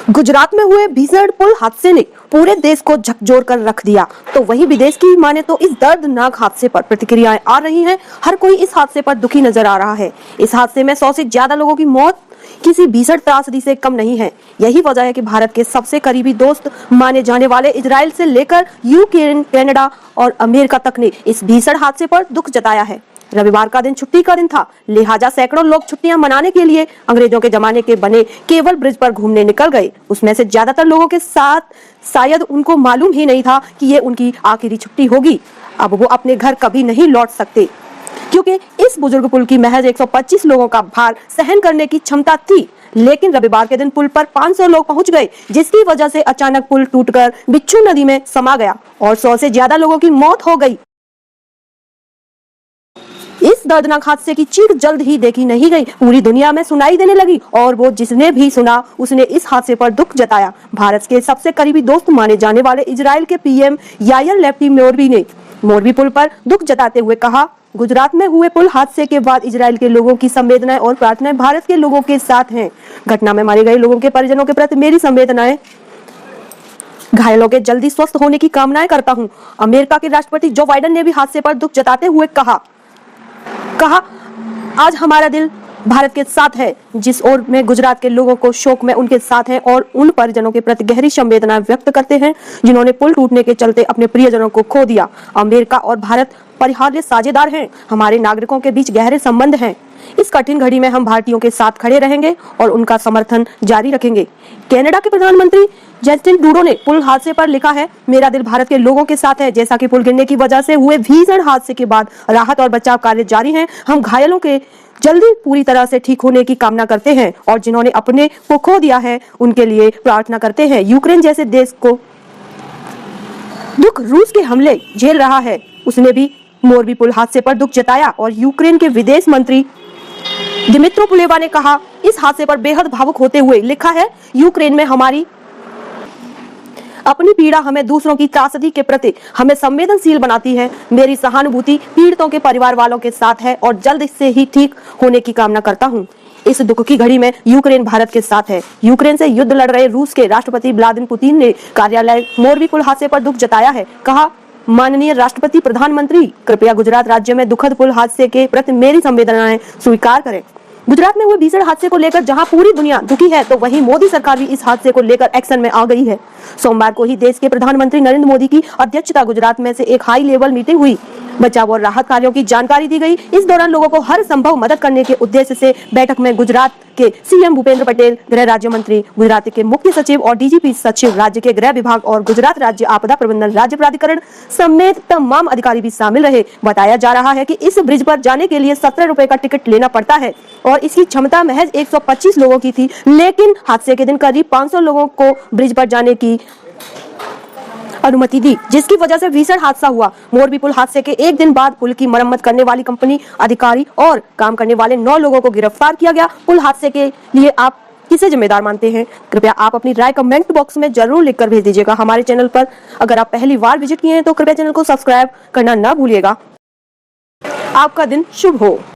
गुजरात में हुए भीषण पुल हादसे ने पूरे देश को झकझोर कर रख दिया। तो वहीं विदेश की माने तो इस दर्दनाक हादसे पर प्रतिक्रियाएं आ रही हैं। हर कोई इस हादसे पर दुखी नजर आ रहा है। इस हादसे में 100 से ज्यादा लोगों की मौत किसी भीषण त्रासदी से कम नहीं है। यही वजह है कि भारत के सबसे करीबी दोस्त माने जाने वाले इजराइल से लेकर यूक्रेन, कनाडा और अमेरिका तक ने इस भीषण हादसे पर दुख जताया है। रविवार का दिन छुट्टी का दिन था, लिहाजा सैकड़ों लोग छुट्टियां मनाने के लिए अंग्रेजों के जमाने के बने केबल ब्रिज पर घूमने निकल गए। उसमें से ज्यादातर लोगों के साथ शायद उनको मालूम ही नहीं था कि ये उनकी आखिरी छुट्टी होगी। अब वो अपने घर कभी नहीं लौट सकते, क्योंकि इस बुजुर्ग पुल की महज 125 लोगों का भार सहन करने की क्षमता थी। लेकिन रविवार के दिन पुल पर 500 लोग पहुंच गए, जिसकी वजह से अचानक पुल टूटकर बिच्छू नदी में समा गया और 100 से ज्यादा लोगों की मौत हो गई। इस दर्दनाक हादसे की चीख जल्द ही देखी नहीं गई, पूरी दुनिया में सुनाई देने लगी और वो जिसने भी सुना उसने इस हादसे पर दुख जताया। भारत के सबसे करीबी दोस्त माने जाने वाले इजराइल के पीएम यायर लैपिड ने मोरबी पुल पर दुख जताते हुए कहा, गुजरात में हुए पुल हादसे के बाद इजराइल के लोगों की संवेदनाएं और प्रार्थनाएं भारत के लोगों के साथ हैं। घटना में मारे गए लोगों के परिजनों के प्रति मेरी संवेदनाएं, घायलों के जल्दी स्वस्थ होने की कामनाएं करता हूं। अमेरिका के राष्ट्रपति जो बाइडेन ने भी हादसे पर दुख जताते हुए कहा, आज हमारा दिल भारत के साथ है, जिस ओर में गुजरात के लोगों को शोक में उनके साथ हैं और उन परिजनों के प्रति गहरी संवेदना व्यक्त करते हैं जिन्होंने पुल टूटने के चलते अपने प्रियजनों को खो दिया। अमेरिका और भारत परिहार्य साझेदार हैं, हमारे नागरिकों के बीच गहरे संबंध हैं। इस कठिन घड़ी में हम भारतीयों के साथ खड़े रहेंगे और उनका समर्थन जारी रखेंगे। कनाडा के प्रधानमंत्री जस्टिन ट्रूडो ने पुल हादसे पर लिखा है, मेरा दिल भारत के लोगों के साथ है। जैसा कि पुल गिरने की वजह से हुए भीषण हादसे के बाद राहत और बचाव कार्य जारी हैं, हम घायलों के जल्दी पूरी तरह से ठीक होने की कामना करते हैं और जिन्होंने अपने को खो दिया है उनके लिए प्रार्थना करते हैं। यूक्रेन जैसे देश को दुख रूस के हमले झेल रहा है, उसने भी मोरबी पुल हादसे पर दुख जताया और यूक्रेन के विदेश मंत्री दिमित्रो कुलेबा ने कहा, इस हादसे पर बेहद भावुक होते हुए लिखा है, यूक्रेन में हमारी अपनी पीड़ा हमें दूसरों की त्रासदी के प्रति हमें संवेदनशील बनाती है। मेरी सहानुभूति पीड़ितों के परिवार वालों के साथ है और जल्द से ही ठीक होने की कामना करता हूं। इस दुख की घड़ी में यूक्रेन भारत के साथ है। यूक्रेन से युद्ध लड़ रहे रूस के राष्ट्रपति व्लादिमीर पुतिन ने कार्यालय मोरबी पुल हादसे पर दुख जताया है। कहा, माननीय राष्ट्रपति प्रधानमंत्री, कृपया गुजरात राज्य में दुखद पुल हादसे के प्रति मेरी संवेदनाएं स्वीकार करें। गुजरात में हुए भीषण हादसे को लेकर जहां पूरी दुनिया दुखी है, तो वहीं मोदी सरकार भी इस हादसे को लेकर एक्शन में आ गई है। सोमवार को ही देश के प्रधानमंत्री नरेंद्र मोदी की अध्यक्षता गुजरात में से एक हाई लेवल मीटिंग हुई। बचाव और राहत कार्यों की जानकारी दी गई। इस दौरान लोगों को हर संभव मदद करने के उद्देश्य से बैठक में गुजरात के सीएम भूपेंद्र पटेल, गृह राज्य मंत्री, गुजरात के मुख्य सचिव और डीजीपी सचिव, राज्य के गृह विभाग और गुजरात राज्य आपदा प्रबंधन राज्य प्राधिकरण समेत तमाम अधिकारी भी शामिल रहे। बताया जा रहा है कि इस ब्रिज पर जाने के लिए 17 रुपए का टिकट लेना पड़ता है और इसकी क्षमता महज 125 लोगों की थी, लेकिन हादसे के दिन करीब 500 लोगों को ब्रिज पर जाने की अनुमति दी, जिसकी वजह से भीषण हादसा हुआ। मोरबी पुल हादसे के एक दिन बाद पुल की मरम्मत करने वाली कंपनी, अधिकारी और काम करने वाले 9 लोगों को गिरफ्तार किया गया। पुल हादसे के लिए आप किसे जिम्मेदार मानते हैं? कृपया आप अपनी राय कमेंट बॉक्स में जरूर लिखकर भेज दीजिएगा। हमारे चैनल पर अगर आप पहली बार विजिट किए हैं तो कृपया चैनल को सब्सक्राइब करना ना भूलिएगा। आपका दिन शुभ हो।